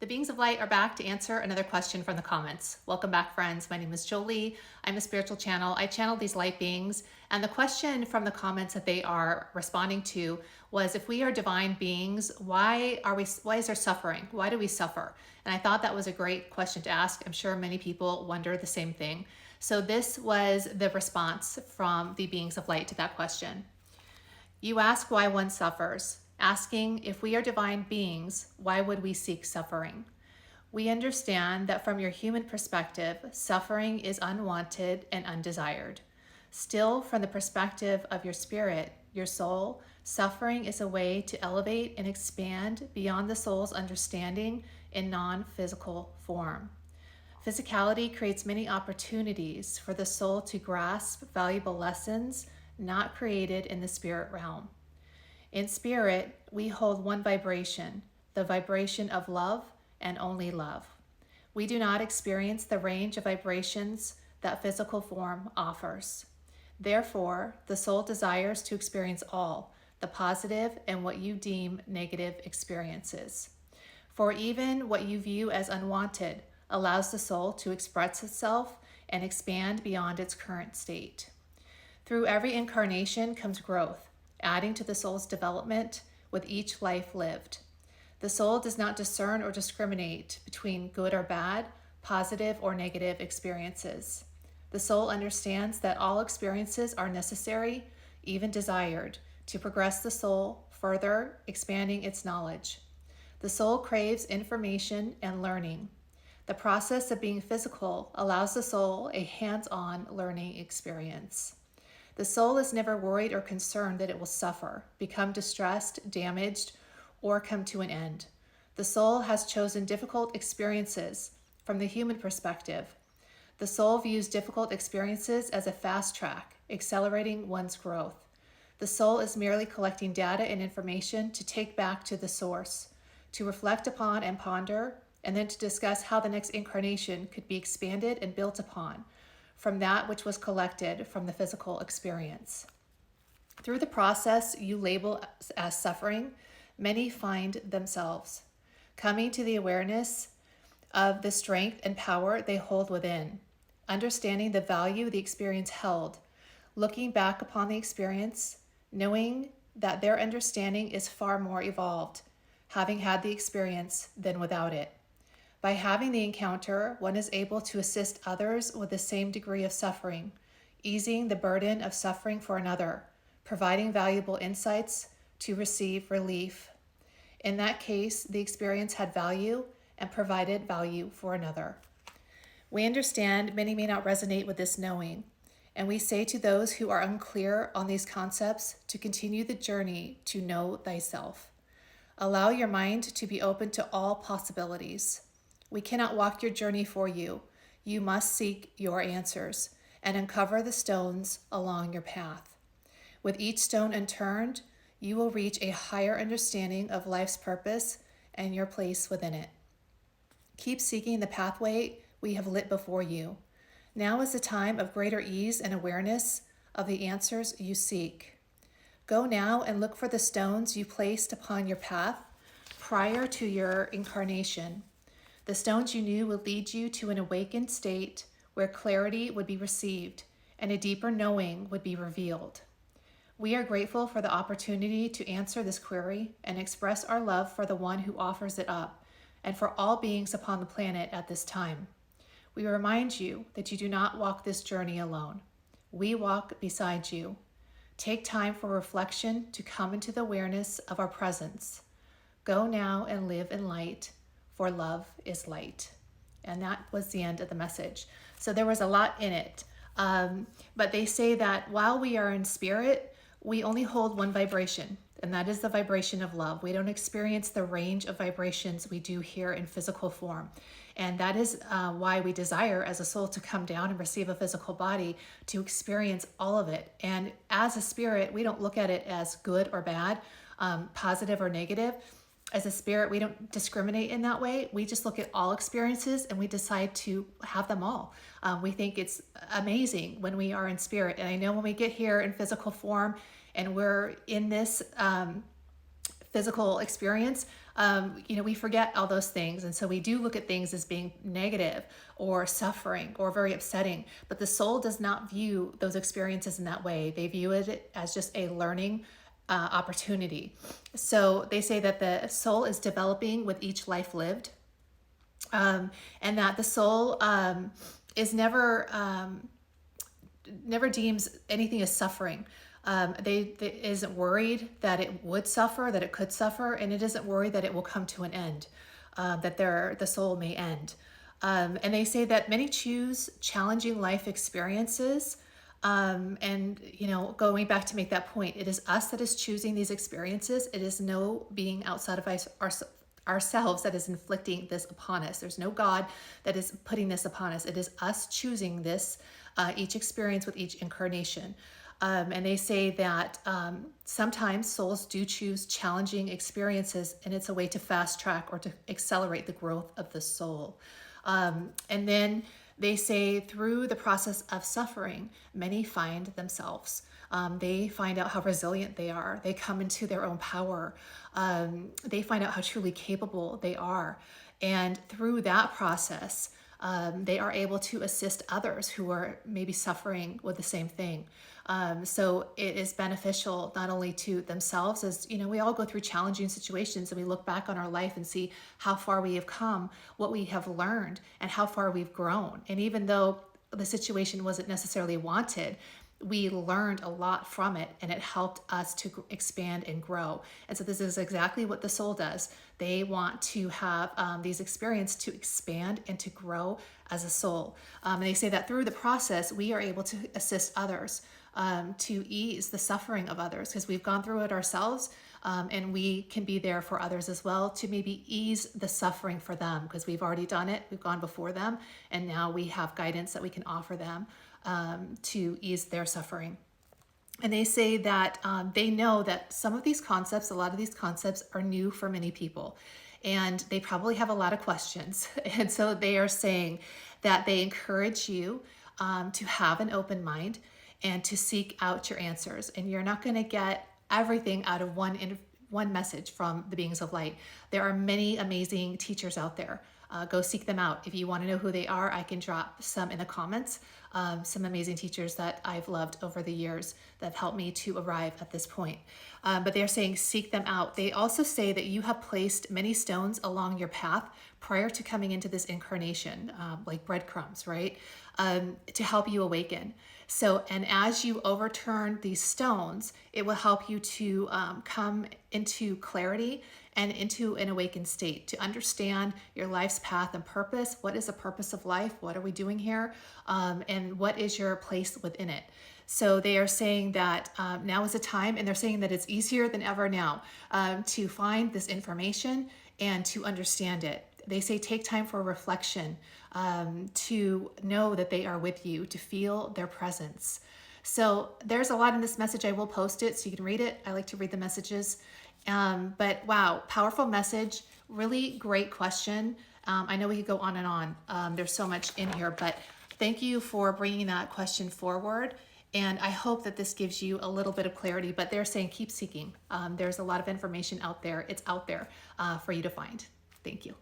The beings of light are back to answer another question from the comments. Welcome back, friends. My name is Jolie. I'm a spiritual channel. I channel these light beings. And the question from the comments that they are responding to was, if we are divine beings, why is there suffering? Why do we suffer? And I thought that was a great question to ask. I'm sure many people wonder the same thing. So this was the response from the beings of light to that question. You ask why one suffers. Asking, if we are divine beings, why would we seek suffering? We understand that from your human perspective, suffering is unwanted and undesired. Still, from the perspective of your spirit, your soul, suffering is a way to elevate and expand beyond the soul's understanding in non-physical form. Physicality creates many opportunities for the soul to grasp valuable lessons not created in the spirit realm. In spirit, we hold one vibration, the vibration of love and only love. We do not experience the range of vibrations that physical form offers. Therefore, the soul desires to experience all, the positive and what you deem negative experiences. For even what you view as unwanted allows the soul to express itself and expand beyond its current state. Through every incarnation comes growth, adding to the soul's development with each life lived. The soul does not discern or discriminate between good or bad, positive or negative experiences. The soul understands that all experiences are necessary, even desired, to progress the soul further, expanding its knowledge. The soul craves information and learning. The process of being physical allows the soul a hands-on learning experience. The soul is never worried or concerned that it will suffer, become distressed, damaged, or come to an end. The soul has chosen difficult experiences from the human perspective. The soul views difficult experiences as a fast track, accelerating one's growth. The soul is merely collecting data and information to take back to the source, to reflect upon and ponder, and then to discuss how the next incarnation could be expanded and built upon from that which was collected from the physical experience. Through the process you label as suffering, many find themselves coming to the awareness of the strength and power they hold within, understanding the value the experience held, looking back upon the experience, knowing that their understanding is far more evolved, having had the experience than without it. By having the encounter, one is able to assist others with the same degree of suffering, easing the burden of suffering for another, providing valuable insights to receive relief. In that case, the experience had value and provided value for another. We understand many may not resonate with this knowing, and we say to those who are unclear on these concepts to continue the journey to know thyself. Allow your mind to be open to all possibilities. We cannot walk your journey for you. You must seek your answers and uncover the stones along your path. With each stone unturned, you will reach a higher understanding of life's purpose and your place within it. Keep seeking the pathway we have lit before you. Now is the time of greater ease and awareness of the answers you seek. Go now and look for the stones you placed upon your path prior to your incarnation. The stones you knew would lead you to an awakened state where clarity would be received and a deeper knowing would be revealed. We are grateful for the opportunity to answer this query and express our love for the one who offers it up and for all beings upon the planet at this time. We remind you that you do not walk this journey alone. We walk beside you. Take time for reflection to come into the awareness of our presence. Go now and live in light, for love is light. And that was the end of the message. So there was a lot in it. But they say that while we are in spirit, we only hold one vibration, and that is the vibration of love. We don't experience the range of vibrations we do here in physical form. And that is why we desire as a soul to come down and receive a physical body to experience all of it. And as a spirit, we don't look at it as good or bad, positive or negative. As a spirit, we don't discriminate in that way. We just look at all experiences and we decide to have them all. We think it's amazing when we are in spirit. And I know when we get here in physical form and we're in this physical experience, We forget all those things. And so we do look at things as being negative or suffering or very upsetting. But the soul does not view those experiences in that way. They view it as just a learning opportunity. So they say that the soul is developing with each life lived, and that the soul is never deems anything as suffering. They isn't worried that it would suffer, that it could suffer, and it isn't worried that it will come to an end, that the soul may end. And they say that many choose challenging life experiences. And, going back to make that point, it is us that is choosing these experiences. It is no being outside of ourselves that is inflicting this upon us. There's no God that is putting this upon us. It is us choosing this, each experience with each incarnation. And they say that sometimes souls do choose challenging experiences, and it's a way to fast track or to accelerate the growth of the soul. And then they say through the process of suffering, many find themselves. They find out how resilient they are. They come into their own power. They find out how truly capable they are. And through that process, they are able to assist others who are maybe suffering with the same thing. So it is beneficial not only to themselves, as we all go through challenging situations, and we look back on our life and see how far we have come, what we have learned, and how far we've grown. And even though the situation wasn't necessarily wanted, we learned a lot from it, and it helped us to expand and grow. And so this is exactly what the soul does. They want to have these experiences to expand and to grow as a soul. And they say that through the process, we are able to assist others, to ease the suffering of others, because we've gone through it ourselves. And we can be there for others as well, to maybe ease the suffering for them, because we've already done it. We've gone before them, and now we have guidance that we can offer them to ease their suffering. And they say that they know that some of these concepts, a lot of these concepts are new for many people, and they probably have a lot of questions. And so they are saying that they encourage you to have an open mind and to seek out your answers. And you're not going to get everything out of one message from the beings of light. There are many amazing teachers out there. Go seek them out. If you want to know who they are, I can drop some in the comments. Some amazing teachers that I've loved over the years that have helped me to arrive at this point. But they're saying seek them out. They also say that you have placed many stones along your path prior to coming into this incarnation, like breadcrumbs, right? To help you awaken. So, and as you overturn these stones, it will help you to come into clarity and into an awakened state, to understand your life's path and purpose. What is the purpose of life? What are we doing here? And what is your place within it? So they are saying that now is the time, and they're saying that it's easier than ever now to find this information and to understand it. They say take time for reflection, to know that they are with you, to feel their presence. So there's a lot in this message. I will post it so you can read it. I like to read the messages. But wow, powerful message, really great question. I know we could go on and on. There's so much in here, but thank you for bringing that question forward. And I hope that this gives you a little bit of clarity, but they're saying keep seeking. There's a lot of information out there. It's out there for you to find. Thank you.